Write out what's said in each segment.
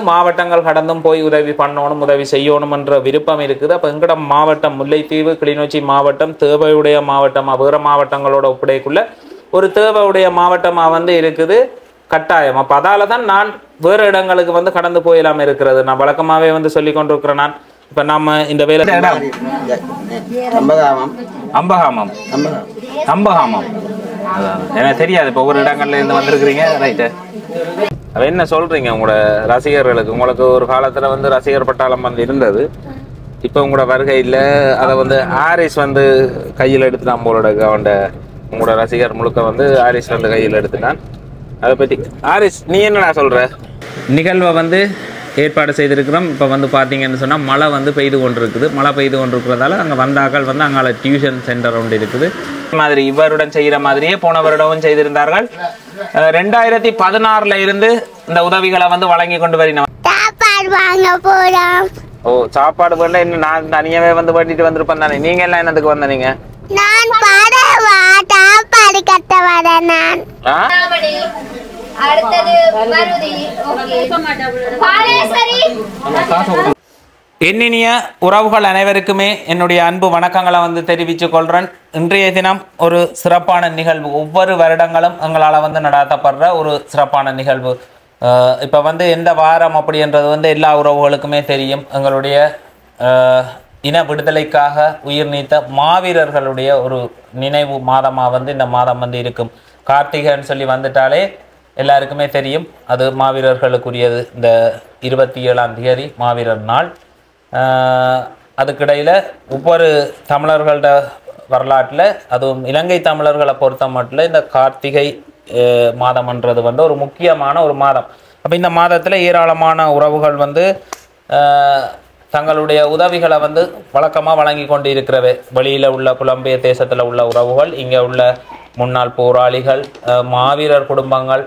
மாவட்டங்கள் கடந்தும் போய் உதவி பண்ணணும், உதவி செய்யணும்ன்ற விருப்பம் இருக்குது. அப்போ எங்கட மாவட்டம் முல்லைத்தீவு, கிளிநொச்சி மாவட்டம் தேவையுடைய மாவட்டமாக வேறு மாவட்டங்களோட ஒப்படைக்குள்ள ஒரு தேவையுடைய மாவட்டமாக வந்து இருக்குது கட்டாயம். அப்போ அதால தான் நான் வேறு இடங்களுக்கு வந்து கடந்து போயிடாமல் இருக்கிறது. நான் வழக்கமாகவே வந்து சொல்லி கொண்டிருக்கிறேன். நான் இப்போ நம்ம இந்த வேலை அம்பகாமம் எனக்கு தெரியாது. இப்போ ஒவ்வொரு இடங்கள்ல இருந்து வந்திருக்கிறீங்க, ரைட்டு. அது என்ன சொல்றீங்க உங்களோட ரசிகர்களுக்கு? உங்களுக்கு ஒரு காலத்துல வந்து ரசிகர் பட்டாளம் வந்து இருந்தது, இப்போ உங்களோட வருகையில் அதை வந்து ஆரிஸ் வந்து கையில் எடுத்துட்டான் போலோட. உங்களோட ரசிகர் முழுக்க வந்து ஆரிஸ் வந்து கையில் எடுத்துட்டான். அதை பற்றி ஆரிஸ் நீ என்னடா சொல்ற? நிகழ்வை வந்து ஏற்பாடு செய்திருக்கிறோம். இப்போ வந்து பார்த்தீங்கன்னு சொன்னால் மழை வந்து பெய்து கொண்டிருக்குது. மழை பெய்து கொண்டிருக்கிறதால அங்கே வந்தாக்கள் வந்து அங்கே டியூஷன் சென்டர் ஒன்று இருக்குது. மாதிரி இவருடன் செய்கிற மாதிரியே போன வருடமும் செய்திருந்தார்கள். 2016 இருந்து இந்த உதவிகளை வந்து வழங்கி கொண்டு வரணும். ஓ, சாப்பாடு பண்ணல. இன்னும் நான் தனியாவே வந்து பண்ணிட்டு வந்திருப்பேன் தானே. நீங்க எல்லாம் என்னதுக்கு வந்தீங்க? என்னினிய உறவுகள் அனைவருக்குமே என்னுடைய அன்பு வணக்கங்களை வந்து தெரிவித்துக் கொள்றேன். இன்றைய தினம் ஒரு சிறப்பான நிகழ்வு. ஒவ்வொரு வருடங்களும் எங்களால் வந்து நடாத்தப்படுற ஒரு சிறப்பான நிகழ்வு. இப்போ வந்து எந்த வாரம் அப்படின்றது வந்து எல்லா உறவுகளுக்குமே தெரியும். எங்களுடைய இன விடுதலைக்காக உயிர் நீத்த மாவீரர்களுடைய ஒரு நினைவு மாதமாக வந்து இந்த மாதம் வந்து இருக்கும். கார்த்திகைன்னு சொல்லி வந்துட்டாலே எல்லாருக்குமே தெரியும், அது மாவீரர்களுக்குரியது. இந்த 27ஆம் தேதி மாவீரர் நாள். அதுக்கிடையில் ஒவ்வொரு தமிழர்களோட வரலாற்றில், அதுவும் இலங்கை தமிழர்களை பொறுத்த மட்டும் இந்த கார்த்திகை மாதம்ன்றது வந்து ஒரு முக்கியமான ஒரு மாதம். அப்போ இந்த மாதத்தில் ஏராளமான உறவுகள் வந்து தங்களுடைய உதவிகளை வந்து வழக்கமாக வழங்கி கொண்டு இருக்கிறவை. வெளியில் உள்ள புலம்பெயர் தேசத்தில் உள்ள உறவுகள், இங்கே உள்ள முன்னாள் போராளிகள், மாவீரர் குடும்பங்கள்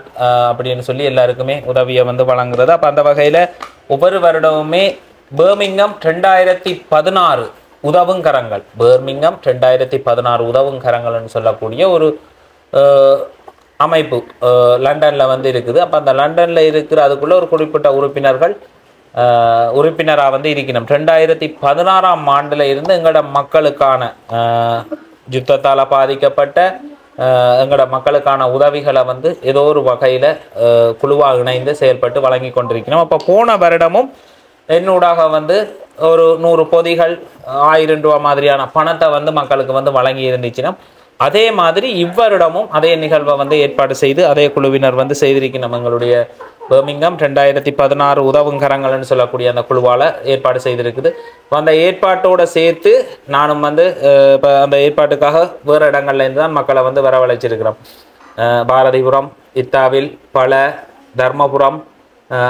அப்படின்னு சொல்லி எல்லாருக்குமே உதவியை வந்து வழங்குறது. அப்போ அந்த வகையில் ஒவ்வொரு வருடமுமே பர்மிங்கம் 2016 உதவுங்கரங்கள், பர்மிங்கம் 2016 உதவுங்கரங்கள்னு சொல்லக்கூடிய ஒரு அமைப்பு லண்டனில் வந்து இருக்குது. அப்போ அந்த லண்டனில் இருக்கிற அதுக்குள்ளே ஒரு குறிப்பிட்ட உறுப்பினராக வந்து இருக்கணும். 2016ஆம் ஆண்டில் இருந்து எங்களோட மக்களுக்கான யுத்தத்தால் பாதிக்கப்பட்ட எங்களோட மக்களுக்கான உதவிகளை வந்து ஏதோ ஒரு வகையில் குழுவாக இணைந்து செயல்பட்டு வழங்கி கொண்டிருக்கணும். அப்போ போன வருடமும் என்னூடாக வந்து ஒரு 100 பொதிகள் 1000 ரூபா மாதிரியான பணத்தை வந்து மக்களுக்கு வந்து வழங்கி இருந்துச்சுன்னா, அதே மாதிரி இவ்வருடமும் அதே நிகழ்வை வந்து ஏற்பாடு செய்து அதே குழுவினர் வந்து செய்திருக்கணும். எங்களுடைய பர்மிங்கம் 2016 உதவுங்கரங்கள்னு சொல்லக்கூடிய அந்த குழுவால் ஏற்பாடு செய்திருக்குது. இப்போ அந்த ஏற்பாட்டோடு சேர்த்து நானும் வந்து இப்போ அந்த ஏற்பாட்டுக்காக வேறு இடங்கள்லேருந்து தான் மக்களை வந்து வரவழைச்சிருக்கிறோம். பாரதிபுரம், இத்தாவில், பல, தர்மபுரம்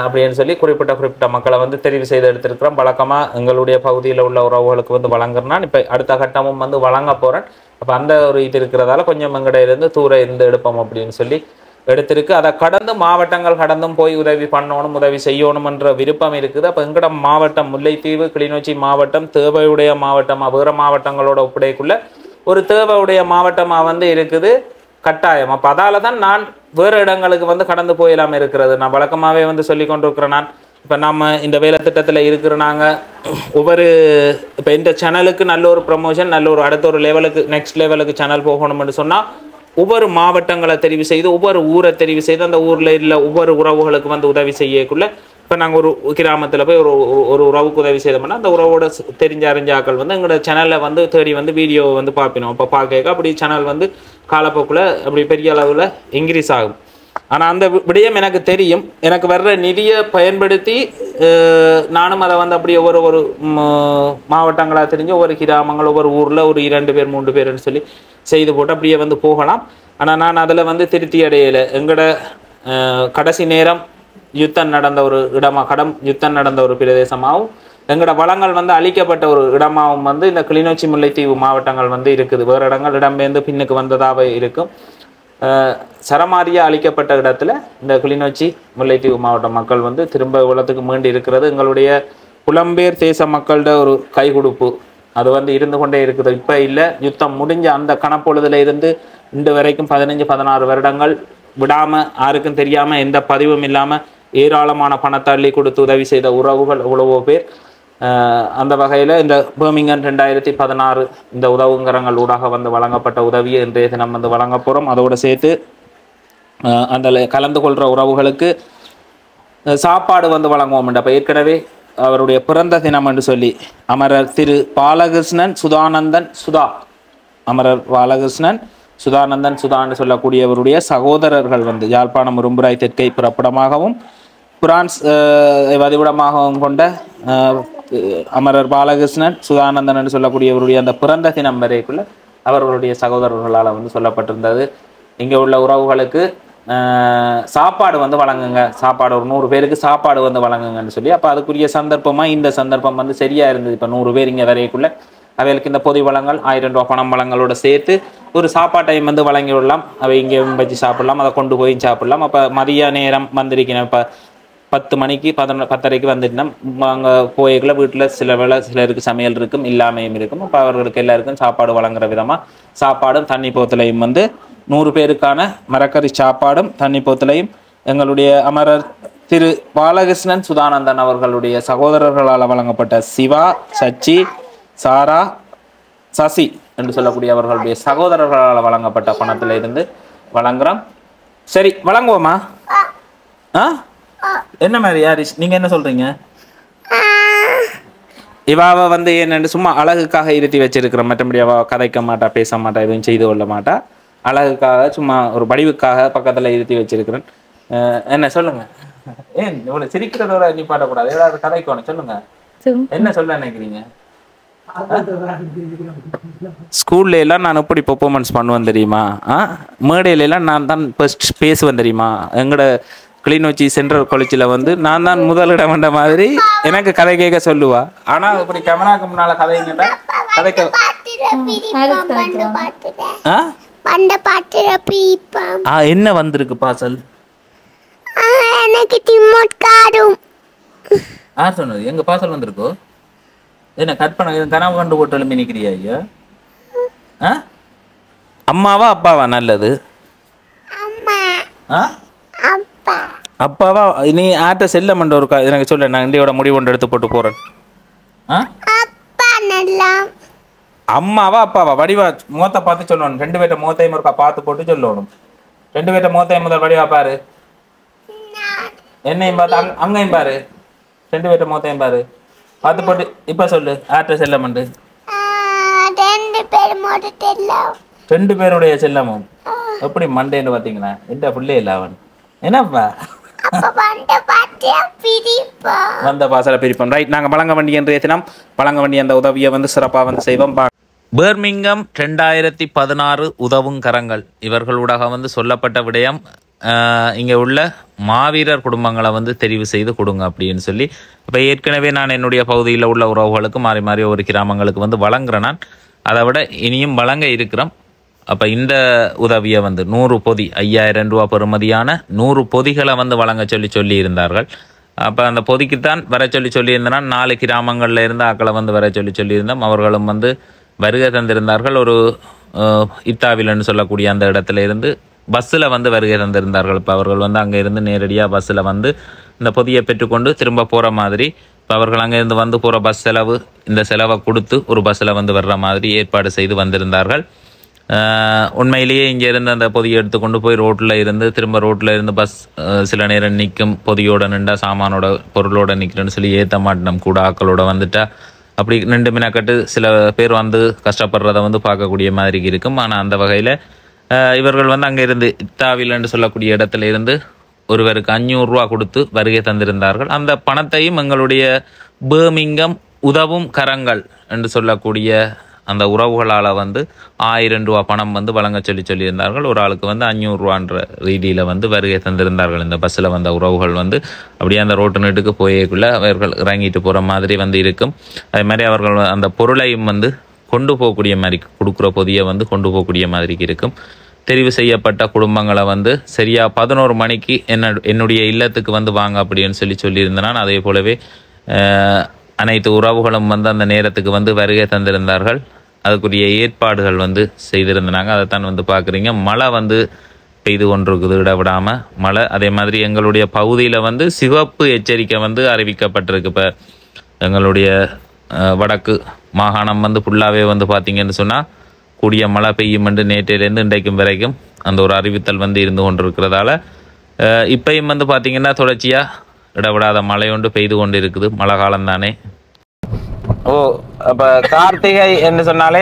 அப்படின்னு சொல்லி குறிப்பிட்ட மக்களை வந்து தெரிவு செய்து எடுத்திருக்கிறோம். வழக்கமாக எங்களுடைய பகுதியில் உள்ள உறவுகளுக்கு வந்து வழங்குறேன். இப்போ அடுத்த கட்டமும் வந்து வழங்க போகிறேன். அப்போ அந்த ஒரு இது இருக்கிறதால கொஞ்சம் எங்கட இருந்து தூர இருந்து எடுப்போம் அப்படின்னு சொல்லி எடுத்திருக்கு. அதை கடந்து மாவட்டங்கள் கடந்தும் போய் உதவி பண்ணணும், உதவி செய்யணும்ன்ற விருப்பம் இருக்குது. அப்போ எங்கட மாவட்டம் முல்லைத்தீவு, கிளிநொச்சி மாவட்டம் தேவையுடைய மாவட்டமாக வேறு மாவட்டங்களோட ஒப்படைக்குள்ள ஒரு தேவையுடைய மாவட்டமாக வந்து இருக்குது கட்டாயம். அப்போ அதால தான் நான் வேறு இடங்களுக்கு வந்து கடந்து போயிடாமல் இருக்கிறது. நான் வழக்கமாகவே வந்து சொல்லி கொண்டிருக்கிறேன். நான் இப்போ நம்ம இந்த வேலை திட்டத்தில் இருக்கிற நாங்கள் ஒவ்வொரு இப்போ இந்த சேனலுக்கு நல்ல ஒரு ப்ரமோஷன், நல்ல ஒரு அடுத்த ஒரு லெவலுக்கு நெக்ஸ்ட் லெவலுக்கு சேனல் போகணும்னு சொன்னால் ஒவ்வொரு மாவட்டங்களை தெரிவு செய்து ஒவ்வொரு ஊரை தெரிவு செய்து அந்த ஊரில் இல்லை ஒவ்வொரு உறவுகளுக்கு வந்து உதவி செய்யக்குள்ள இப்போ நாங்கள் ஒரு கிராமத்தில் போய் ஒரு உறவுக்கு உதவி செய்தோம்னா அந்த உறவோட தெரிஞ்ச அறிஞ்சாக்கள் வந்து எங்களோட சேனலில் வந்து தேடி வந்து வீடியோவை வந்து பார்ப்பினோம். அப்போ பார்க்க அப்படி சேனல் வந்து காலப்போக்கில் அப்படி பெரிய அளவில் இன்க்ரீஸ் ஆகும். ஆனால் அந்த விடயம் எனக்கு தெரியும். எனக்கு வர்ற நிதியை பயன்படுத்தி நானும் அதை வந்து அப்படியே ஒரு மாவட்டங்களாக தெரிஞ்சு ஒவ்வொரு கிராமங்கள் ஒவ்வொரு ஊரில் ஒரு 2 பேர் 3 பேர்னு சொல்லி செய்து போட்டு அப்படியே வந்து போகலாம். ஆனால் நான் அதில் வந்து திருப்தி அடையலை. எங்களோட கடைசி நேரம் யுத்தம் நடந்த ஒரு யுத்தம் நடந்த ஒரு பிரதேசமாகவும் எங்களோட வளங்கள் வந்து அழிக்கப்பட்ட ஒரு இடமாகவும் வந்து இந்த கிளிநொச்சி முல்லைத்தீவு மாவட்டங்கள் வந்து இருக்குது. வேறு இடங்கள் இடம்பெயர்ந்து பின்னுக்கு வந்ததாக இருக்கும். சரமாரியாக அழிக்கப்பட்ட இடத்துல இந்த கிளிநொச்சி முல்லைத்தீவு மாவட்ட மக்கள் வந்து திரும்ப உலகத்துக்கு மீண்டு இருக்கிறது. எங்களுடைய புலம்பெயர் தேச மக்களோட ஒரு கைகுடுப்பு அது வந்து இருந்து கொண்டே இருக்குது. இப்போ இல்லை, யுத்தம் முடிஞ்ச அந்த கணப்பொழுதுல இருந்து இன்று வரைக்கும் 15-16 வருடங்கள் விடாமல் யாருக்கும் தெரியாமல் எந்த பதிவும் இல்லாமல் ஏராளமான பணத்தை அள்ளி கொடுத்து உதவி செய்த உறவுகள் எவ்வளவோ பேர். அந்த வகையில் இந்த பர்மிங்ஹாம் 2016 இந்த உதவுங்கரங்கள் ஊடாக வந்து வழங்கப்பட்ட உதவியை இன்றைய தினம் வந்து வழங்க போகிறோம். அதோடு சேர்த்து அந்த கலந்து கொள்கிற உறவுகளுக்கு சாப்பாடு வந்து வழங்குவோம். அப்போ ஏற்கனவே அவருடைய பிறந்த தினம் என்று சொல்லி அமரர் திரு பாலகிருஷ்ணன் சுதானந்தன் சுதா, அமரர் பாலகிருஷ்ணன் சுதானந்தன் சுதான்னு சொல்லக்கூடியவருடைய சகோதரர்கள் வந்து யாழ்ப்பாணம் உரும்புராய் தெற்கை பிறப்பிடமாகவும் பிரான்ஸ் வதிவிடமாகவும் கொண்ட அமரர் பாலகிருஷ்ணன் சுதானந்தன் என்று சொல்லக்கூடியவருடைய அந்த பிறந்த தினம் வரைக்குள்ள அவர்களுடைய சகோதரர்களால் வந்து சொல்லப்பட்டிருந்தது. இங்கே உள்ள உறவுகளுக்கு சாப்பாடு வந்து வழங்குங்க, சாப்பாடு ஒரு 100 பேருக்கு சாப்பாடு வந்து வழங்குங்கன்னு சொல்லி. அப்போ அதுக்குரிய சந்தர்ப்பமாக இந்த சந்தர்ப்பம் வந்து சரியாக இருந்தது. இப்போ 100 பேர் இங்கே வரைக்குள்ள அவைகளுக்கு இந்த பொது வளங்கள் 1000 ரூபா பணம் வளங்களோட சேர்த்து ஒரு சாப்பாட்டையும் வந்து வழங்கி விடலாம். அவை இங்கே வச்சு சாப்பிடலாம், அதை கொண்டு போய் சாப்பிடலாம். அப்போ மதிய நேரம் வந்திருக்கணும், இப்போ 10 மணிக்கு 10:30க்கு வந்துட்டுனா அங்கே போய்க்குள்ள வீட்டில் சில வேளை சிலருக்கு சமையல் இருக்கும், இல்லாமையும் இருக்கும். அப்போ அவர்களுக்கு எல்லாருக்கும் சாப்பாடு வழங்குற விதமாக சாப்பாடும் தண்ணி போத்தலையும் வந்து 100 பேருக்கான மரக்கறி சாப்பாடும் தண்ணி போத்தலையும் எங்களுடைய அமரர் திரு பாலகிருஷ்ணன் சுதானந்தன் அவர்களுடைய சகோதரர்களால் வழங்கப்பட்ட சிவா, சச்சி, சாரா, சசி என்று சொல்லக்கூடிய அவர்களுடைய சகோதரர்களால் வழங்கப்பட்ட பணத்தில் இருந்து வழங்குறோம். சரி, வழங்குவோமா? என்ன மாதிரி யாரிஷ், நீங்க என்ன சொல்றீங்க? இவாவை வந்து என்னென்னு சும்மா அழகுக்காக இருத்தி வச்சிருக்கிறோம், மற்றபடி அவ கதைக்க மாட்டா, பேச மாட்டா, எதுவும் செய்து கொள்ள மாட்டா. அழகுக்காக சும்மா ஒரு வடிவுக்காக பக்கத்தில் இருத்தி வச்சிருக்கிறேன். என்ன சொல்லுங்க, ஏன் இவ்வளவு சிரிக்கிறதோட நிப்பாட்டக்கூடாது, ஏதாவது கதைக்கணும், சொல்லுங்க. என்ன சொல்ல நினைக்கிறீங்க? ஸ்கூல்ல எல்லாம் நான் எப்படி பெர்ஃபார்மன்ஸ் பண்ணுவேன் தெரியுமா? மேடையில எல்லாம் நான் தான் ஃபர்ஸ்ட் பேசுவேன் தெரியுமா? எங்களோட கிளிநொச்சி சென்ட்ரல் காலேஜில் வந்து நான் தான் முதலிடம் வந்த மாதிரி எனக்கு கதை கேட்க சொல்லுவா. ஆனா இப்படி கேமராக்கு முன்னால கதைங்கடா கதைக்க என்ன வந்திருக்கு பார்சல்? யார் சொன்னது எங்க பார்சல் வந்திருக்கோ? என்ன கட் பண்ண கனவு கண்டு போட்டு எழுப்பி நிற்கிறியா ஐயா? அம்மாவா அப்பாவா நல்லது? அப்பாவா? நீ ஆட்ட செல்ல மண்ட ஒரு எனக்கு சொல்ல, நான் இண்டியோட முடிவு ஒன்று எடுத்து போட்டு போறேன். அம்மாவா அப்பாவா? வடிவா முகத்தை பார்த்து சொல்லணும். 2 பேர்ட்ட முகத்தையும் இருக்கா பார்த்து போட்டு சொல்லணும். 2 பேர்ட்ட முகத்தையும் முதல் வடிவா பாரு, என்னையும் பார்த்து அங்கையும் பாரு, 2 பேர்ட்ட முகத்தையும் பாரு பார்த்து போட்டு இப்ப சொல்லு. ஆட்ட செல்லமண்டு 2 பேருடைய செல்லமும் எப்படி மண்டேன்னு பாத்தீங்களா? எந்த பிள்ளை இல்ல அவன் என்னப்பா வந்த பாசல பிரிப்போம். ரைட், நாங்கள் வழங்க வேண்டிய இன்றைய தினம் வழங்க வேண்டிய அந்த உதவியை வந்து சிறப்பாக வந்து செய்வோம். பர்மிங்ஹாம் 2016 உதவும் கரங்கள் இவர்களூடாக வந்து சொல்லப்பட்ட விடயம், இங்கே உள்ள மாவீரர் குடும்பங்களை வந்து தெரிவு செய்து கொடுங்க அப்படின்னு சொல்லி. இப்போ ஏற்கனவே நான் என்னுடைய பகுதியில் உள்ள உறவுகளுக்கு மாறி மாறி ஒரு கிராமங்களுக்கு வந்து வழங்குறேன். நான் அதை விட இனியும் வழங்க இருக்கிறோம். அப்போ இந்த உதவியை வந்து 100 பொதி 5000 ரூபா பெறுமதியான 100 பொதிகளை வந்து வழங்க சொல்லி இருந்தார்கள். அப்போ அந்த பொதிக்குத்தான் வர சொல்லியிருந்தேன்னா 4 கிராமங்களில் இருந்து ஆக்களை வந்து வர சொல்லியிருந்தோம். அவர்களும் வந்து வருகை தந்திருந்தார்கள். ஒரு இத்தாவிலன்னு சொல்லக்கூடிய அந்த இடத்துல இருந்து பஸ்ஸில் வந்து வருகை தந்திருந்தார்கள். இப்போ அவர்கள் வந்து அங்கே இருந்து நேரடியாக பஸ்ஸில் வந்து இந்த பொதியை பெற்றுக்கொண்டு திரும்ப போகிற மாதிரி, இப்போ அவர்கள் அங்கேருந்து வந்து போகிற பஸ் செலவு, இந்த செலவை கொடுத்து ஒரு பஸ்ஸில் வந்து வர்ற மாதிரி ஏற்பாடு செய்து வந்திருந்தார்கள். உண்மையிலேயே இங்கே இருந்து அந்த பொதியை எடுத்துக்கொண்டு போய் ரோட்டில் இருந்து திரும்ப ரோட்டில் இருந்து பஸ் சில நேரம் நிற்கும், பொதியோட நின்றா சாமானோட பொருளோட நிற்கிறேன்னு சொல்லி ஏற்ற மாட்டோம். கூட ஆக்களோட வந்துட்டா அப்படி 2 மினக்கட்டு சில பேர் வந்து கஷ்டப்படுறத வந்து பார்க்கக்கூடிய மாதிரி இருக்கும். ஆனால் அந்த வகையில் இவர்கள் வந்து அங்கே இருந்து இத்தாவில் என்று சொல்லக்கூடிய இடத்துல இருந்து ஒருவருக்கு 500 ரூபா கொடுத்து வருகை தந்திருந்தார்கள். அந்த பணத்தையும் எங்களுடைய பர்மிங்ஹாம் உதவும் கரங்கள் என்று சொல்லக்கூடிய அந்த உறவுகளால் வந்து 1000 ரூபா பணம் வந்து வழங்க சொல்லியிருந்தார்கள். ஒரு ஆளுக்கு வந்து 500 ரூபான்ற ரீதியில் வந்து வருகை தந்திருந்தார்கள். இந்த பஸ்ஸில் வந்த உறவுகள் வந்து அப்படியே அந்த ரோட்டு நீட்டுக்கு போயக்குள்ளே அவர்கள் இறங்கிட்டு போகிற மாதிரி வந்து இருக்கும். அதே மாதிரி அவர்கள் அந்த பொருளையும் வந்து கொண்டு போகக்கூடிய மாதிரி, கொடுக்குற பொதியை வந்து கொண்டு போகக்கூடிய மாதிரி இருக்கும். தெரிவு செய்யப்பட்ட குடும்பங்களை வந்து சரியாக 11 மணிக்கு என்னுடைய இல்லத்துக்கு வந்து வாங்க அப்படின்னு சொல்லியிருந்தேன். அதே போலவே அனைத்து உறவுகளும் வந்து அந்த நேரத்துக்கு வந்து வருகை தந்திருந்தார்கள். அதுக்குரிய ஏற்பாடுகள் வந்து செய்திருந்தாங்க. அதைத்தான் வந்து பார்க்குறீங்க. மழை வந்து பெய்து கொண்டிருக்குது இடவிடாம மழை. அதே மாதிரி எங்களுடைய பகுதியில் வந்து சிவப்பு எச்சரிக்கை வந்து அறிவிக்கப்பட்டிருக்கு. இப்போ எங்களுடைய வடக்கு மாகாணம் வந்து ஃபுல்லாகவே வந்து பார்த்திங்கன்னு சொன்னால் கூடிய மழை பெய்யும் என்று நேற்றையிலேருந்து இன்றைக்கும் வரைக்கும் அந்த ஒரு அறிவித்தல் வந்து இருந்து கொண்டிருக்கிறதால இப்பையும் வந்து பார்த்திங்கன்னா தொடர்ச்சியாக இடவிடாத மழை ஒன்று பெய்து கொண்டு இருக்குது. மழை காலம் தானே. ஓ, அப்போ கார்த்திகை என்று சொன்னாலே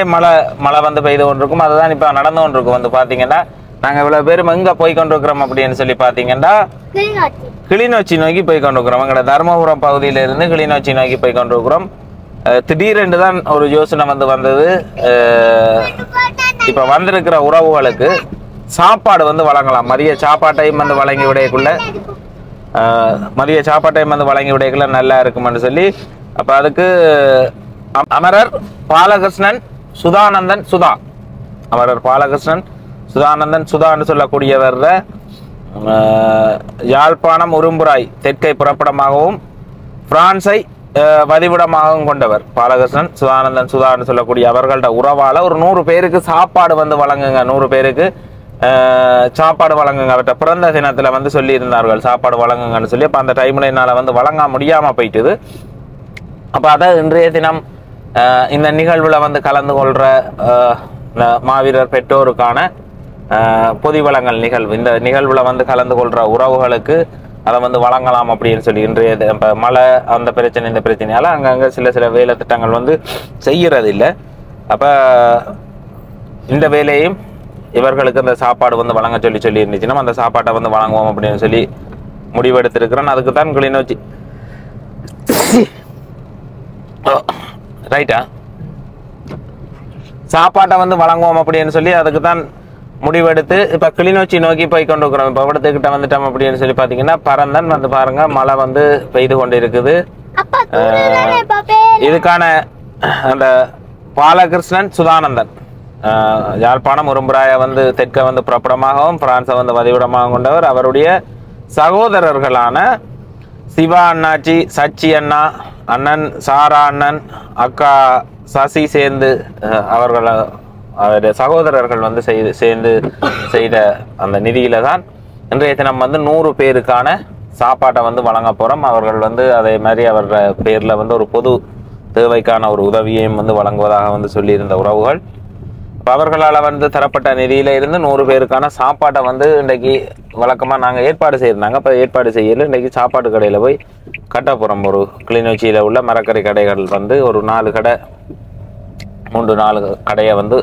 மழை வந்து பெய்து கொண்டிருக்கும். அதுதான் இப்போ நடந்து கொண்டிருக்கும். வந்து பார்த்தீங்கன்னா நாங்கள் இவ்வளோ பேரும் எங்கே போய் கொண்டிருக்கிறோம் அப்படின்னு சொல்லி பார்த்தீங்கன்னா கிளிநொச்சி நோக்கி போய் கொண்டிருக்கிறோம். எங்களோட தருமபுரம் பகுதியிலிருந்து கிளிநொச்சி நோக்கி போய் கொண்டிருக்கிறோம். திடீரென்று தான் ஒரு யோசனை வந்து வந்தது. இப்போ வந்திருக்கிற உறவுகளுக்கு சாப்பாடு வந்து வழங்கலாம். மதிய சாப்பாட்டையும் வந்து வழங்கி விடையக்குள்ள நல்லா இருக்குமென்னு சொல்லி அப்போ அதுக்கு அமரர் பாலகிருஷ்ணன் சுதானந்தன் சுதான்னு சொல்லக்கூடியவர் யாழ்ப்பாணம் உரும்புராய் தெற்கை புறப்படமாகவும் பிரான்ஸை வதிவிடமாகவும் கொண்டவர் பாலகிருஷ்ணன் சுதான்னு சொல்லக்கூடிய அவர்களோட உறவால ஒரு 100 பேருக்கு சாப்பாடு வந்து வழங்குங்க, 100 பேருக்கு சாப்பாடு வழங்குங்க. அவர்கிட்ட பிறந்த தினத்துல வந்து சொல்லி இருந்தார்கள் சாப்பாடு வழங்குங்கன்னு சொல்லி. அப்போ அந்த டைம்ல என்னால் வந்து வழங்க முடியாம போயிட்டுது. அப்போ அதான் இன்றைய தினம் இந்த நிகழ்வுல வந்து கலந்து கொள்ற மாவீரர் பெற்றோருக்கான பொதி வழங்கல் நிகழ்வு. இந்த நிகழ்வுல வந்து கலந்து கொள்ற உறவுகளுக்கு அதை வந்து வழங்கலாம் அப்படின்னு சொல்லி இன்றைய இப்போ மழை அந்த பிரச்சனை இந்த பிரச்சனையால அங்கங்கே சில வேலை திட்டங்கள் வந்து செய்யறது இல்லை. அப்போ இந்த வேலையும் இவர்களுக்கு அந்த சாப்பாடு வந்து வழங்க சொல்லி இருந்துச்சுன்னா அந்த சாப்பாட்டை வந்து வழங்குவோம் அப்படின்னு சொல்லி முடிவெடுத்திருக்கிறேன். அதுக்கு தான் கிளிநொச்சி ரைட்டா சாப்பாட்டை வந்து வழங்குவோம் அப்படின்னு சொல்லி அதுக்கு தான் முடிவெடுத்து இப்போ கிளிநொச்சி நோக்கி போய் கொண்டு இருக்கிறோம். இப்போ இடத்துக்கிட்ட வந்துட்டோம் அப்படின்னு சொல்லி பார்த்தீங்கன்னா பரந்தன் வந்து பாருங்க மழை வந்து பெய்து கொண்டு இருக்குது. இதுக்கான அந்த பாலகிருஷ்ணன் சுதானந்தன் யாழ்ப்பாணம் உரும்புராய வந்து தெற்க வந்து புறப்படமாகவும் பிரான்ஸை வந்து வதிவிடமாகவும் கொண்டவர். அவருடைய சகோதரர்களான சிவா அண்ணாச்சி, சச்சி அண்ணா, அண்ணன் சாரா அண்ணன், அக்கா சசி சேர்ந்து அவருடைய சகோதரர்கள் வந்து சேர்ந்து செய்த அந்த நிதியில தான் இன்றைய தினம் வந்து 100 பேருக்கான சாப்பாட்டை வந்து வழங்க போறோம். அவர்கள் வந்து அதே மாதிரி அவரோட பேர்ல வந்து ஒரு பொது தேவைக்கான ஒரு உதவியையும் வந்து வழங்குவதாக வந்து சொல்லியிருந்த உறவுகள். அவர்களால் வந்து தரப்பட்ட நிதியில இருந்து 100 பேருக்கான சாப்பாட்டை வந்து இன்றைக்கு வழக்கமாக நாங்கள் ஏற்பாடு செய்திருந்தாங்க. அப்போ ஏற்பாடு செய்யல இன்றைக்கு சாப்பாட்டு கடையில் போய் கட்ட போகிறோம். ஒரு கிளிநொச்சியில் உள்ள மரக்கறி கடைகள் வந்து ஒரு 4 கடை 3-4 கடையை வந்து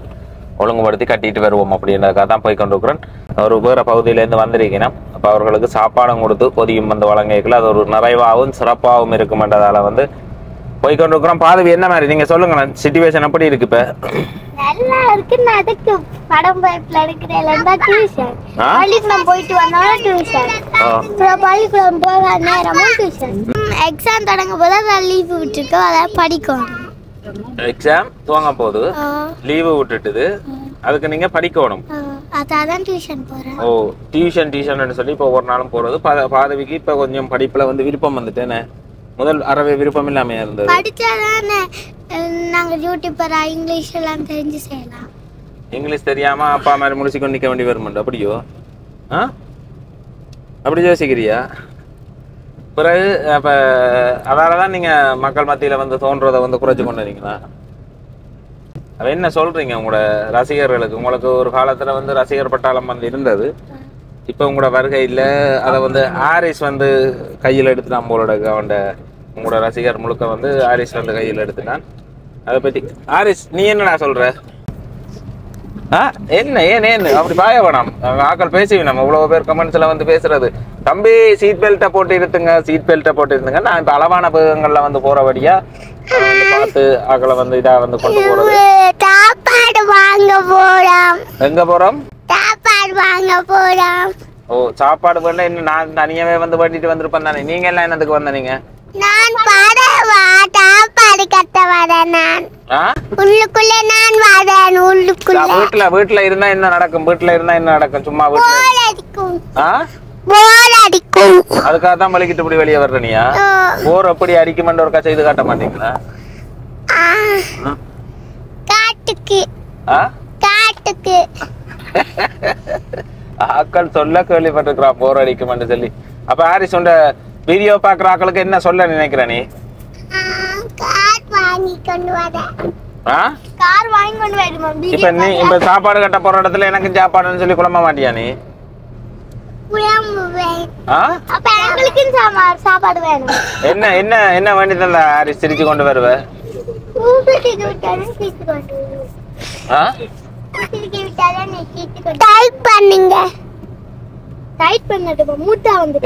ஒழுங்குபடுத்தி கட்டிட்டு வருவோம் அப்படின்றதுக்காக தான் போய் கொண்டிருக்கிறேன். ஒரு வேறு பகுதியிலேருந்து வந்திருக்கணும். அப்போ அவர்களுக்கு சாப்பாடும் கொடுத்து பொதியும் வந்து வழங்கிக்கல அது ஒரு நிறைவாகவும் சிறப்பாகவும் இருக்குமென்றதால வந்து போய் கொண்டிருக்கிறோம். பாதவி என்ன மாதிரி நீங்க சொல்லுங்க, சிச்சுவேஷன் எப்படி இருக்கு? இப்ப நல்லா இருக்கு. அதுக்கு படம் பைப்ல எடுக்கிறேன் டியூஷன் பள்ளிக்கூடம் போயிட்டு வந்தாலும் டியூஷன் பள்ளிக்கூடம் போக நேரமும் டியூஷன். எக்ஸாம் தொடங்கும் போது அதான் லீவு விட்டுருக்கோம், அதான் படிக்கணும். எக்ஸாம் துவங்க போது லீவு விட்டுட்டுது, அதுக்கு நீங்க படிக்கணும். அதான் டியூஷன் போறேன். ஓ டியூஷன் சொல்லி இப்போ ஒவ்வொரு நாளும் போறது. பாதவிக்கு இப்ப கொஞ்சம் படிப்புல வந்து விருப்பம் வந்துட்டேன்னு முதல் அறவே விருப்பம் இல்லாம இருந்தது. படிச்சாதானே நாங்க யூடியூபரா இங்கிலீஷ் எல்லாம் தெரிஞ்சு செய்யலாம். இங்கிலீஷ் தெரியாம அப்பா மாதிரி முடிச்சுக்கொண்டு நிக்க வேண்டி வருமாண்டு அப்படியோ? அப்படி யோசிக்கிறியா? பிறகு அப்ப அதாலதான் நீங்க மக்கள் மத்தியில வந்து தோன்றதை வந்து குறைச்சு கொண்டு வரீங்களா? அப்ப என்ன சொல்றீங்க உங்களோட ரசிகர்களுக்கு? உங்களுக்கு ஒரு காலத்துல வந்து ரசிகர் பட்டாளம் வந்து இருந்தது, இப்ப உங்களோட வருகை இல்ல, அதை வந்து ஆரிஸ் வந்து கையில் எடுத்துட்டான் போலோட. அவன் உங்களோட ரசிகர் முழுக்க வந்து ஆரிஸ் வந்து கையில் எடுத்துட்டான். அதை பத்தி ஆரிஸ் நீ என்னடா சொல்ற? என்ன ஏன் அப்படி பாய வேணாம், ஆக்கள் பேசி நம்ம இவ்வளவு பேர் கமெண்ட்ஸ்ல வந்து பேசுறது. தம்பி சீட் பெல்ட்டை போட்டு இருந்துங்க. நான் இப்ப அளவான பேகங்கள்ல வந்து போறபடியா பார்த்து ஆக்களை வந்து இதா வந்து கொண்டு போறது. சாப்பாடு வாங்க போறோம். எங்க போறோம்? சாப்பாடு வாங்க போறோம். ஓ சாப்பாடு பண்ண இன்னும் நான் தனியாவே வந்து பண்ணிட்டு வந்திருப்பேன் தானே. நீங்க எல்லாம் என்னதுக்கு வந்தீங்க? நான் படவா சாப்பாடு கட்ட வரேன். நான் உள்ளுக்குள்ள நான் வரேன். உள்ளுக்குள்ள வீட்டுல இருந்தா என்ன நடக்கும்? சும்மா போர் அடிக்கும். அதுக்காக தான் வலிக்கிட்டு இப்படி வெளியே வர்றனியா? போர் அப்படி அடிக்குமென்ற ஒரு கச்சை இது காட்ட மாட்டீங்களா? காட்டுக்கு ஆக்கள் சொல்ல கேள்விப்பட்டிருக்கிறா போர் அடிக்கும்னு சொல்லி. அப்ப ஹாரிஸ் உண்ட வீடியோ பாக்குற ஆக்களுக்கு என்ன சொல்ல நினைக்கிற நீ? இப்ப நீ இப்ப சாப்பாடு கட்ட போற இடத்துல எனக்கு சாப்பாடுன்னு சொல்லி குழம்ப மாட்டியா நீ? என்ன என்ன என்ன வேண்டியதில்ல ஹாரிஸ் சிரிச்சு கொண்டு வருவ?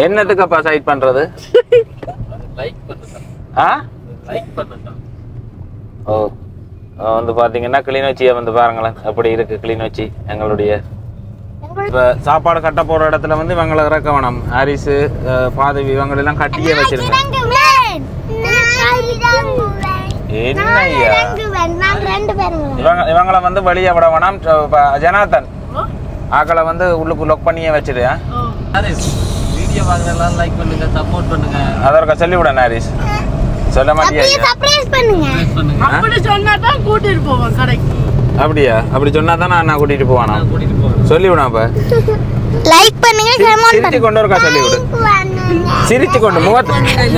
என்னத்துக்குப்பா சைட் பண்றது? ஓ வந்து பாத்தீங்கன்னா கிளிநொச்சியை வந்து பாருங்களேன் எப்படி இருக்கு கிளிநொச்சி எங்களுடைய. இப்ப சாப்பாடு கட்ட போற இடத்துல வந்து இவங்களை இறக்க வேணும். ஹாரிஸ் பாதவி இவங்க எல்லாம் கட்டியே வச்சிருங்க. இவங்களை வந்து வெளியே விட வேணாம். ஜனார்தன் ஆக்களை வந்து உள்ளுக்கு லொக் பண்ணியே வச்சிரு. வீடியோ பார்க்கறதெல்லாம் லைக் பண்ணுங்க, சப்போர்ட் பண்ணுங்க. அதற்கு சொல்லி விட ஹாரிஸ். சொல்ல மாட்டியா? சர்ப்ரைஸ் பண்ணுங்க. அப்படி சொன்னா தான் கூட்டிட்டு போவோம் கடைக்கு. அப்படியா? அப்படி சொன்னா தான் நான் கூட்டிட்டு போவானா? சொல்லி விட. அப்ப லைக் பண்ணுங்க, கமெண்ட் சிரிச்சு கொண்டு வரக்கா சொல்லி விடு. சிரிச்சு கொண்டு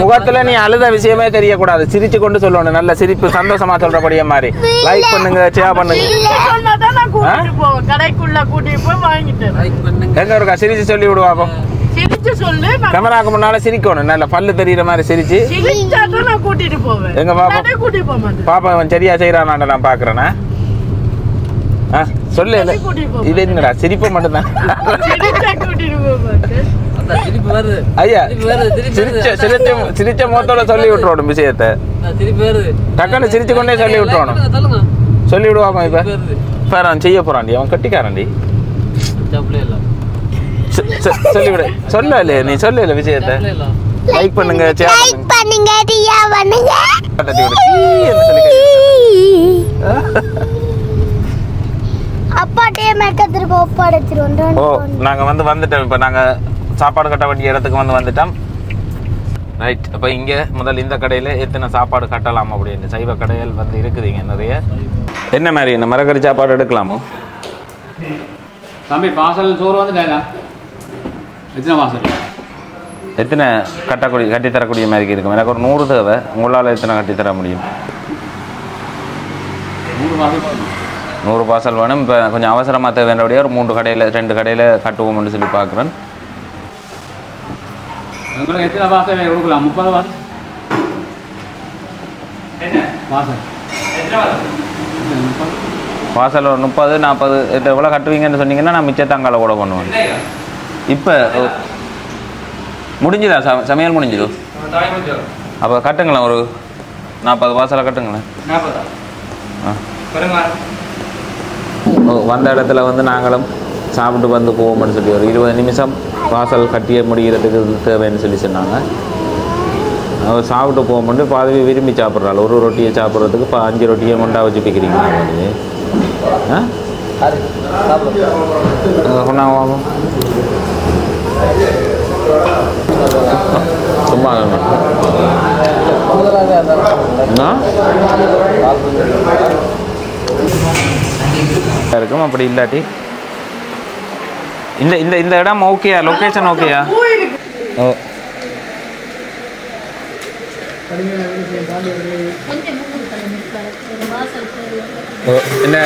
முகத்துல நீ அழுத விஷயமே தெரியக்கூடாது. சிரிச்சு கொண்டு சொல்லணும். நல்ல சிரிப்பு சந்தோஷமா சொல்றபடியே மாதிரி. லைக் பண்ணுங்க, ஷேர் பண்ணுங்க. சொன்னா தான் நான் கூட்டிட்டு போவோம் கடைக்குள்ள கூட்டிட்டு போய் வாங்கிட்டு. லைக் பண்ணுங்க. எங்க இருக்கா சிரிச்சு சொல்லி விடுவாப்போம். சிரிச்சு சொல்லு. கேமராக்கு முன்னால சிரிக்கணும். நல்ல பல்லு தெரியற மாதிரி சிரிச்சு. சிரிச்சா தான் நான் கூட்டிட்டு போவேன். எங்க பாப்பா கூட்டிட்டு போக மாட்டேன். பாப்பா அவன் சரியா செய்யறானாண்ட நான் பாக்குறேன்னா. சொல்லு இது என்னடா சிரிப்பு மட்டும்தான். திருப்பி வருது ஐயா திருப்பி வருது. சிரிச்ச முகத்தோட சொல்லி விட்டுறோம் விஷயத்த. திருப்பி வருது. டக்குன்னு சிரிச்சு கொண்டே சொல்லி விட்டுறோம். சொல்லுங்க. சொல்லி விடுவாங்க. இப்ப இப்ப அவன் செய்ய போறான்டி. அவன் கட்டிக்காரன்டி. சொல்லி விட. சொல்ல இல்லையா நீ? சொல்ல இல்ல விஷயத்த. லைக் பண்ணுங்க, ஷேர் பண்ணுங்க, டியா பண்ணுங்க. தட்டி விடு. என்ன சொல்லி அப்பா டேம் எடுத்துட்டு போ படுத்துறோம். ஓ நாங்க வந்துட்டோம். இப்ப நாங்க சாப்பாடு கட்ட வேண்டிய இடத்துக்கு வந்துட்டோம். ரைட். அப்ப இங்க முதல்ல இந்த கடையில எத்தனை சாப்பாடு கட்டலாம் அப்படின்னு சைவ கடைகள் வந்து இருக்குதுங்க நிறைய. என்ன மாதிரி இந்த மரக்கறி சாப்பாடு எடுக்கலாமோ? தம்பி வாசல் சோறு வந்துட்டாங்க. எத்தனை வாசல்? எத்தனை கட்டி தரக்கூடிய மாதிரி இருக்கும்? எனக்கு ஒரு 100 தேவை. உங்களால் எத்தனை கட்டி தர முடியும்? 100 வாசல். 100 பார்சல் வேணும். இப்போ கொஞ்சம் அவசரமாக தேவையான ஒரு 2 கடையில் கட்டுவோம்னு சொல்லி பார்க்குறேன். உங்களுக்கு எத்தனை வாசல் கொடுக்கலாம்? 30 வாசல். வாசல் வாசல் ஒரு 30 40 எவ்வளோ கட்டுவீங்கன்னு சொன்னீங்கன்னா நான் மிச்சத்தாங்கால கூட பண்ணுவேன். இப்போ முடிஞ்சுதா சமையல் முடிஞ்சுதோ? அப்போ கட்டுங்களேன் ஒரு 40 வாசலை கட்டுங்களேன். வந்த இடத்துல வந்து நாங்களும் சாப்பிட்டு வந்து போவோம்னு சொல்லி ஒரு 20 நிமிஷம் வாசல் கட்டிய முடிகிறதுக்கு தேவைன்னு சொல்லி சொன்னாங்க. அவர் சாப்பிட்டு போகும்போது பாதவி விரும்பி சாப்பிட்றாள். ஒரு ரொட்டியை சாப்பிட்றதுக்கு இப்போ 5 ரொட்டியை மொண்டா வச்சு பிக்கிறீங்க. சும்மா இருக்கும். அப்படி இல்லாட்டி இந்த இந்த இந்த இடம் ஓகேயா? லொக்கேஷன் ஓகேயா? ஓ இந்த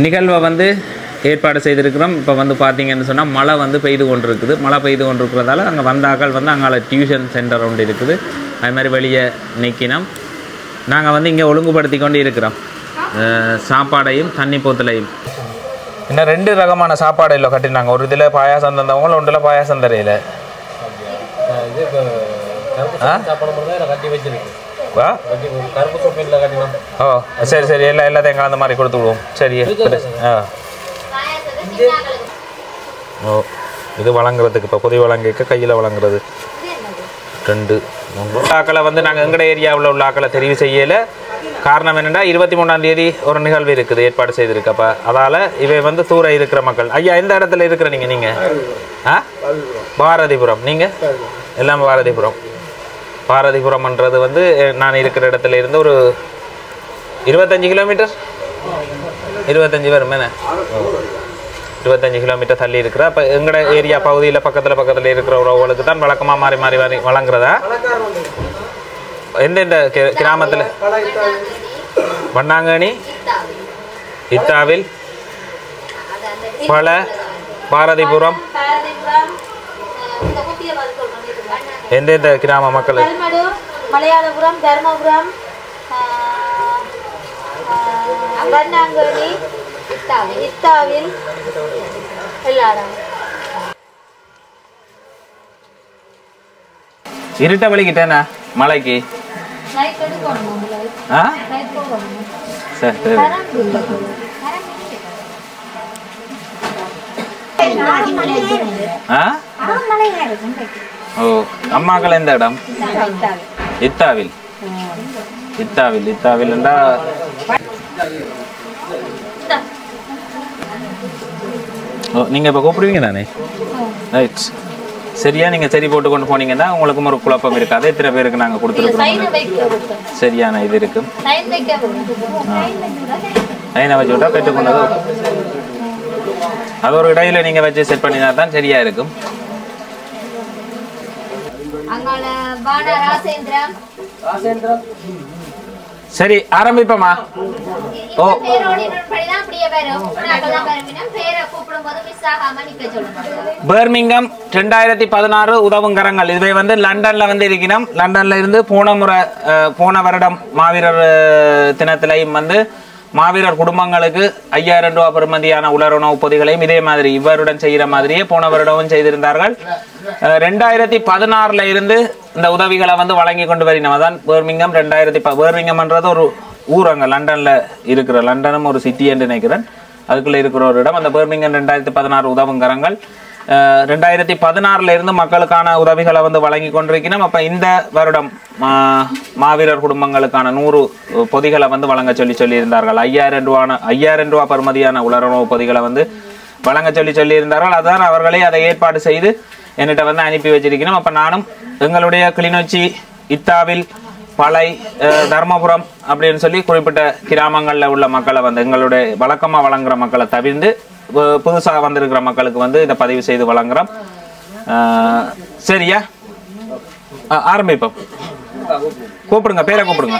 நிகழ்வை வந்து ஏற்பாடு செய்திருக்கிறோம். இப்போ வந்து பார்த்தீங்கன்னு சொன்னால் மழை வந்து பெய்து கொண்டு இருக்குது. மழை பெய்து கொண்டு இருக்கிறதால அங்கே வந்த ஆக்கள் வந்து அங்கே டியூஷன் சென்டர் ஒன்று இருக்குது. அது மாதிரி வெளியே நிற்கினோம். நாங்கள் வந்து இங்கே ஒழுங்குபடுத்தி கொண்டு இருக்கிறோம் சாப்பாடையும் தண்ணி போத்தலையும். இன்னும் 2 ரகமான சாப்பாடு இல்லை கட்டினாங்க. ஒரு இதில் பாயாசம் தந்தவங்க, ஒன்றில் பாயாசம் தரையில். ஓ சரி சரி எல்லாத்தையும் எங்களை அந்த மாதிரி கொடுத்து விடுவோம். சரி. ஓ இது வழங்குறதுக்கு இப்போ புதிய வழங்கிக்க கையில் வழங்குறது 2 ஆக்களை வந்து நாங்கள் எங்கட ஏரியாவில் உள்ள ஆக்களை தெரிவு செய்யலை. காரணம் என்னென்னா 23ஆம் தேதி ஒரு நிகழ்வு இருக்குது ஏற்பாடு செய்திருக்கு. அப்போ அதால் இவை வந்து தூர இருக்கிற மக்கள். ஐயா எந்த இடத்துல இருக்கிற நீங்கள்? பாரதிபுரம். நீங்கள் எல்லாம் பாரதிபுரம். பாரதிபுரம்ன்றது வந்து நான் இருக்கிற இடத்துல இருந்து ஒரு 25 கிலோமீட்டர் 25 வரும் என்ன. 25 கிலோமீட்டர் தள்ளி இருக்கிற. அப்போ எங்களோட ஏரியா பகுதியில் பக்கத்தில் இருக்கிற உறவுகளுக்கு தான் வழக்கமாக மாறி மாறி வழங்குறதா? எந்தெந்த கிராமத்தில்? வண்ணாங்கனி, இத்தாவில், பல, பாரதிபுரம், எந்தெந்த கிராம மக்கள்? மலையாளபுரம், தர்மபுரம், வண்ணாங்கனி, இத்தாவில், எல்லாரும். இருட்ட வலிக்கிட்டேண்ணா மலைக்கு. ஆ சரி. ஓ அம்மாக்கள் எந்த இடம்? இத்தாவில். என்றா ஓ நீங்கள் இப்போ கூப்பிடுவீங்க தானே? ரைட். சரியா, நீங்கள் சரி போட்டு கொண்டு போனீங்கன்னா உங்களுக்கும் ஒரு குழப்பம் இருக்காது. எத்தனை பேருக்கு நாங்கள் கொடுத்துருக்கோம் சரியான இது இருக்கு. லைனை வச்சு விட்டா பெற்றுக்கொண்டது அது ஒரு இடையில நீங்கள் வச்சு செட் பண்ணினா தான் சரியா இருக்கும். சரி ஆரம்பிப்போமா? ஓ பர்மிங்கம் 2016 உதவுங்கரங்கள். இவை வந்து லண்டன்ல வந்து இருக்கணும். லண்டன்ல இருந்து போன வருடம் மாவீரர் தினத்திலையும் வந்து மாவீரர் குடும்பங்களுக்கு 5000 ரூபாய் பெறுமதியான உலருணவு பொதிகளையும் இதே மாதிரி இவருடன் செய்கிற மாதிரியே போன வருடமும் செய்திருந்தார்கள். 2016 இருந்து இந்த உதவிகளை வந்து வழங்கி கொண்டு வரினோம். அதான் பர்மிங்கம். பர்மிங்கம்ன்றது ஒரு ஊரங்க லண்டன்ல இருக்கிற, லண்டனும் ஒரு சிட்டி என்று நினைக்கிறேன், அதுக்குள்ள இருக்கிற ஒரு இடம். அந்த பர்மிங்கம் 2016 உதவுங்கரங்கள் 2016 இருந்து மக்களுக்கான உதவிகளை வந்து வழங்கி கொண்டிருக்கணும். அப்ப இந்த வருடம் மாவீரர் குடும்பங்களுக்கான 100 பொதிகளை வந்து வழங்க சொல்லி இருந்தார்கள். 5000 ரூபாய் பெறுமதியான உலருணவு பொதிகளை வந்து வழங்க சொல்லி இருந்தார்கள். அதுதான் அவர்களே அதை ஏற்பாடு செய்து என்னிட்ட வந்து அனுப்பி வச்சிருக்கணும். அப்ப நானும் எங்களுடைய கிளிநொச்சி, இத்தாவில், பளை, தர்மபுரம் அப்படின்னு சொல்லி குறிப்பிட்ட கிராமங்களில் உள்ள மக்களை வந்து எங்களுடைய வழக்கமாக வழங்குற மக்களை தவிர்த்து புதுசாக வந்திருக்கிற மக்களுக்கு வந்து இதை பதிவு செய்து வழங்குறோம். சரியா, ஆரம்பிப்போம். கூப்பிடுங்க, பேரை கூப்பிடுங்க.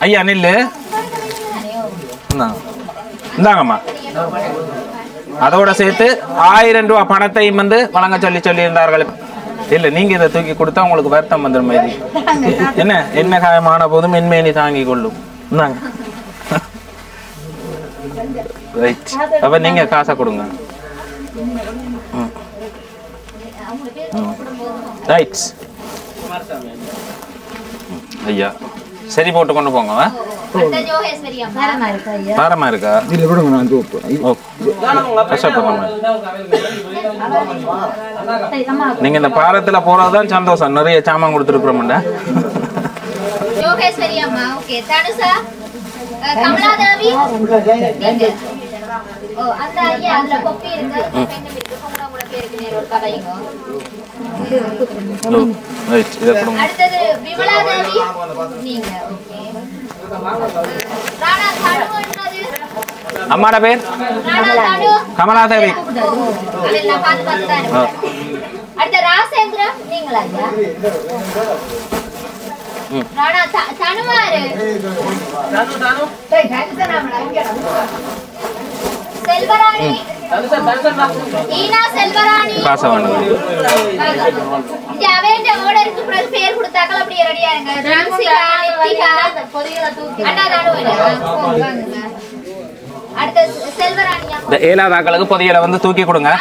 ஐயா நில்லு. இந்தாங்கம்மா. அதோட சேர்த்து 1000 ரூபாய் பணத்தையும் வந்து வழங்க சொல்லி இருந்தார்கள். இல்ல நீங்க இதை தூக்கி கொடுத்தா உங்களுக்கு வருத்தம் வந்துடும். என்ன காயமான போதும் மென்மேனி தாங்கி கொள்ளும். அப்ப நீங்க காசை கொடுங்க. ஐயா சரி போட்டு கொண்டு போங்க. பாரமா இருக்கா? நீங்க இந்த பாரத்துல போறதுதான் சந்தோஷம். நிறைய சாமான் கொடுத்துருக்குறோம்டா. அம்மாட பேர் கமலாதேவி. ஏழாதாக்களுக்கு பொதியலை வந்து தூக்கி கொடுங்க.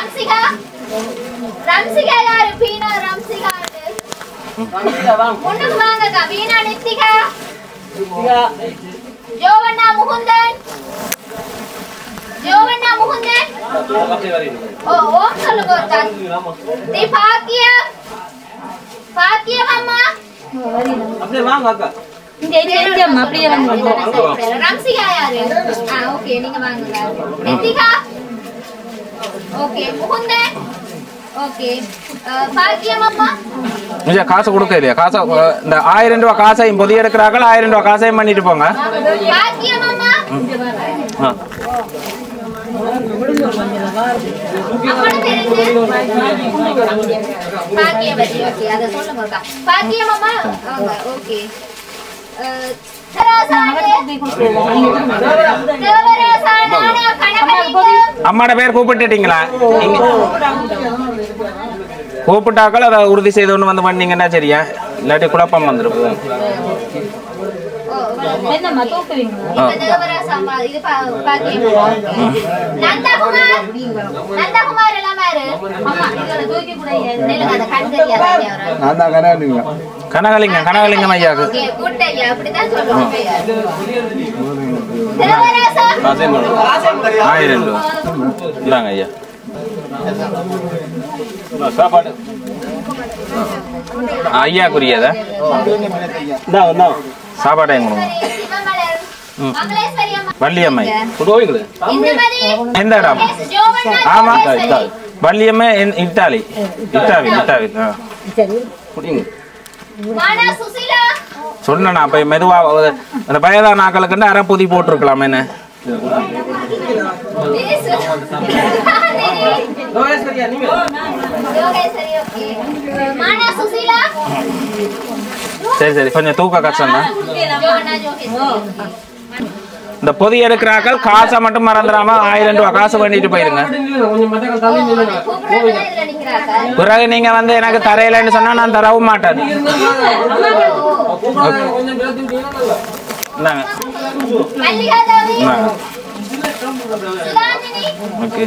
ஓகே பாக்கியம் அம்மா கொஞ்சம் காசு கொடுக்க இல்லையா காசை இந்த 1000 ரூபாய் காசையும் பொதிய எடுக்கிறார்கள் 1000 ரூபாய் காசையும் பண்ணிட்டு போங்க பாக்கியம் அம்மா பாக்கியம் அம்மா ஓகே அம்மாட பேர் கூப்பிட்டுட்டீங்களா கூப்பிட்டாக்கள் அதை உறுதி செய்து ஒன்று வந்து பண்ணீங்கன்னா சரியா இல்லாட்டி குழப்பம் வந்துடும் கனகலிங்கம் கனகலிங்கம் ஐயாக்கு ஆயிரம் இல்லாங்க ஐயா சாப்பாடு ஐயாக்குரியதா சாப்பாடு எங்க வள்ளியம்மை எந்த இடம் ஆமா வள்ளியம்மை இட்டாலி இட்டாவி இட்டாவி சொன்ன அப்ப மெதுவா அந்த வயதான ஆக்களுக்கு அரை பொதி போட்டிருக்கலாம் என்ன சரி சரி கொஞ்சம் தூக்க கஷ்டம் தான் இந்த பொதி எடுக்கிறாக்கள் காசை மட்டும் மறந்துடாம 1000 ரூபாய் காசு பண்ணிட்டு போயிருங்க பிறகு நீங்க வந்து எனக்கு தரையிலன்னு சொன்னா நான் தரவும் மாட்டேன் ஓகே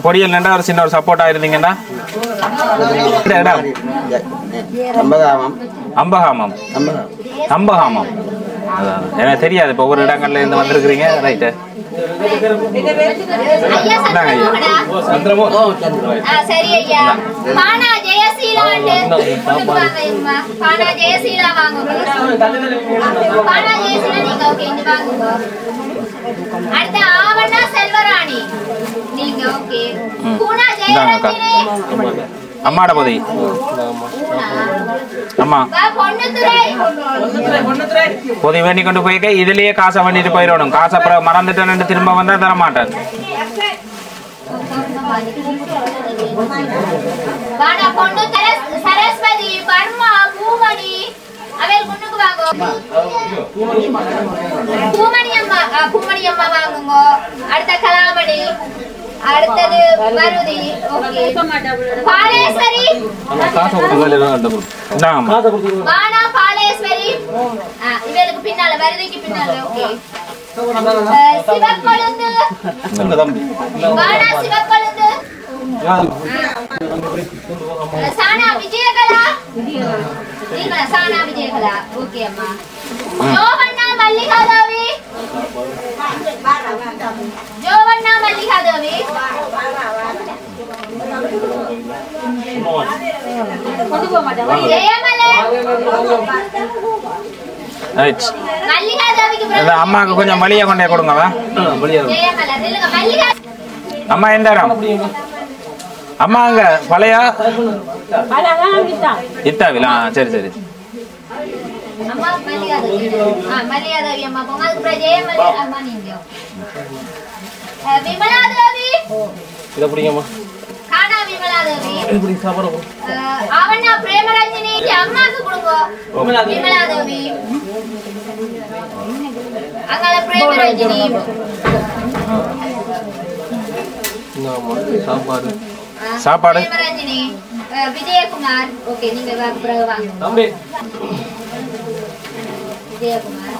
பொடியல் நண்டா ஒரு சின்ன ஒரு சப்போர்ட் ஆயிருந்தீங்கன்னா அம்பகாமம் அம்பகாமம் எனக்கு தெரியாது இப்ப ஒவ்வொரு இடங்கள்ல இருந்து வந்திருக்கிறீங்க ரைட்டு சரி ஐயா பானா ஜெயசீலா பானா ஜெயசீலா வாங்குங்க பானா ஜெயசீலா நீங்க ஓகே இங்க வாங்குங்க அடுத்து ஆவண்ணா செல்வராணி நீங்க ஓகே பூனா ஜெயரஞ்சினி அம்மாட போதை அம்மா போதை வேண்டி கொண்டு போய்க்க இதுலயே காசை வேண்டிட்டு போயிடணும் காசை அப்புறம் மறந்துட்டேன்னு திரும்ப வந்தா தர மாட்டேன் சரஸ்வதி பர்மா பூமணி அவையில் கொண்டுக்கு வாங்க பூமணி அம்மா வாங்குங்க அடுத்த கலாமணி அடுத்தது மருதி ஓகே பாலேஸ்வரி வானா பாலேஸ்வரி இவருக்கு பின்னால மருதிக்கு பின்னால ஓகே சிவக்கொழுந்து வானா சிவக்கொழுந்து சானா விஜயகலா நீங்களா சானா விஜயகலா ஓகே அம்மா ஜோவண்ணா மல்லிகாதேவி ஜோவண்ணா மல்லிகாதேவி அம்மாக்கு கொஞ்சம் மளிகை கொண்டே கொடுங்க அம்மா எந்த இடம் அம்மா அங்க பழைய இத்தாவிலா சரி சரி சாப்பாடு விஜயகுமார் ஓகே நீங்க வாங்க விஜயகுமார்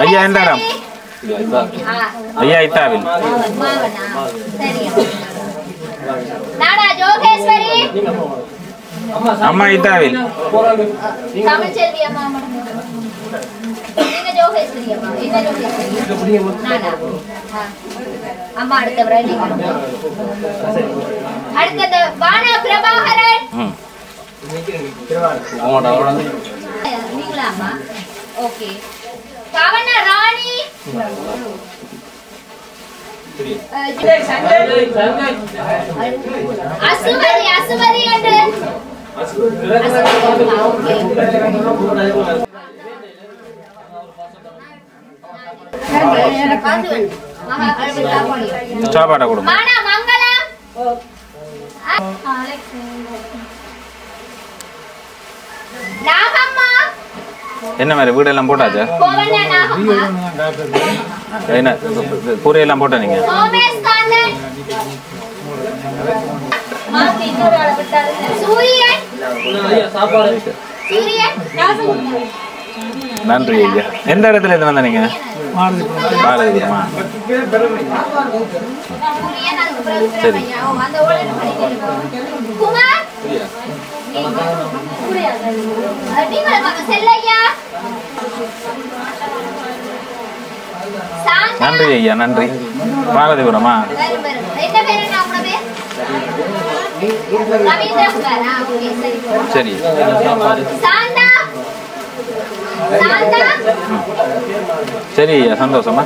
ஐயா எந்த இடம் ஐயா இத்தாவில் நானா ஜோகேஸ்வரி அம்மா இத்தாவில் தமிழ்ச்செல்வி அம்மா நீங்க ஜோகேஸ்வரி அம்மா என்ன ஜோகேஸ்வரி நானா அம்மா அடுத்தவரை நீங்க அடுத்தது வானா பிரபாகரன் நீங்களா அம்மா ஓகே கவன ராணி அசுமதி என்று சாப்பாடா கொடுங்க என்ன மாதிரி வீடெல்லாம் போட்டாச்சா என்ன பூரையெல்லாம் போட்டா நீங்க நன்றி ஐயா எந்த இடத்துல இருந்து வந்த நீங்க பாரதிபுரமா சரி நன்றி ஐயா நன்றி பாரதிபுரமா சரி சரி ஐயா சந்தோஷமா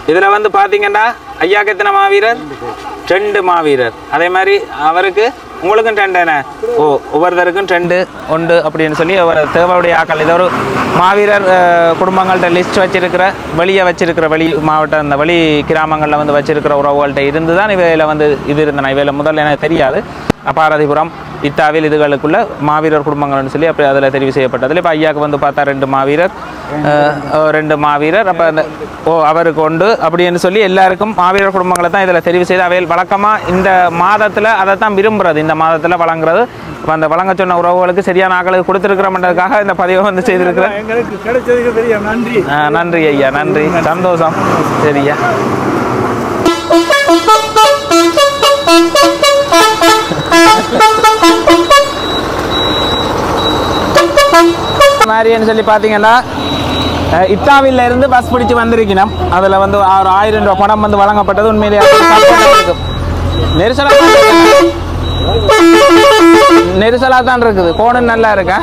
இதுல வந்து பாத்தீங்கன்னா ஐயாக்கு எத்தனை மாவீரர் 2 மாவீரர் அதே மாதிரி அவருக்கு உங்களுக்கும் 2 என்ன ஒவ்வொருத்தருக்கும் 2 உண்டு அப்படின்னு சொல்லி ஒரு தேவையுடைய ஆக்கள் இது ஒரு மாவீரர் குடும்பங்கள்ட்ட லிஸ்ட் வச்சிருக்கிற வெளியே வச்சிருக்கிற வெளி மாவட்டம் அந்த வெளி கிராமங்களில் வந்து வச்சிருக்கிற உறவுகள்கிட்ட இருந்து தான் இவையில் வந்து இது இருந்தன இவையில் முதல்ல எனக்கு தெரியாது பாரதிபுரம் இத்தாவில் இதுகளுக்குள்ள மாவீரர் குடும்பங்கள்னு சொல்லி அப்படி அதில் தெரிவு செய்யப்பட்டதில் இப்போ ஐயாவுக்கு வந்து பார்த்தா 2 மாவீரர் 2 மாவீரர் அப்போ அந்த அவருக்கு உண்டு அப்படின்னு சொல்லி எல்லாருக்கும் மாவீரர் குடும்பங்களை தான் இதில் தெரிவு செய்து அவையில் வழக்கமாக இந்த மாதத்தில் அதை தான் விரும்புகிறது இந்த மாதத்தில் வழங்குறது இப்போ அந்த வழங்க சொன்ன உறவுகளுக்கு சரியான ஆக்களுக்கு கொடுத்துருக்கிறோம்ன்றதுக்காக இந்த பதிவை வந்து செய்திருக்கிறேன் எங்களுக்கு கிடைச்சதுக்கு பெரிய நன்றி நன்றி ஐயா நன்றி சந்தோஷம் சரியா மாதிரின்னு சொல்லி பார்த்தீங்கன்னா இத்தாவில இருந்து பஸ் பிடிச்சு வந்திருக்கணும் அதில் வந்து 1000 ரூபாய் பணம் வந்து வழங்கப்பட்டது உண்மையிலேயே நெரிசலாக தான் இருக்குது கோணம் நல்லா இருக்கா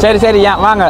சரி சரியா வாங்க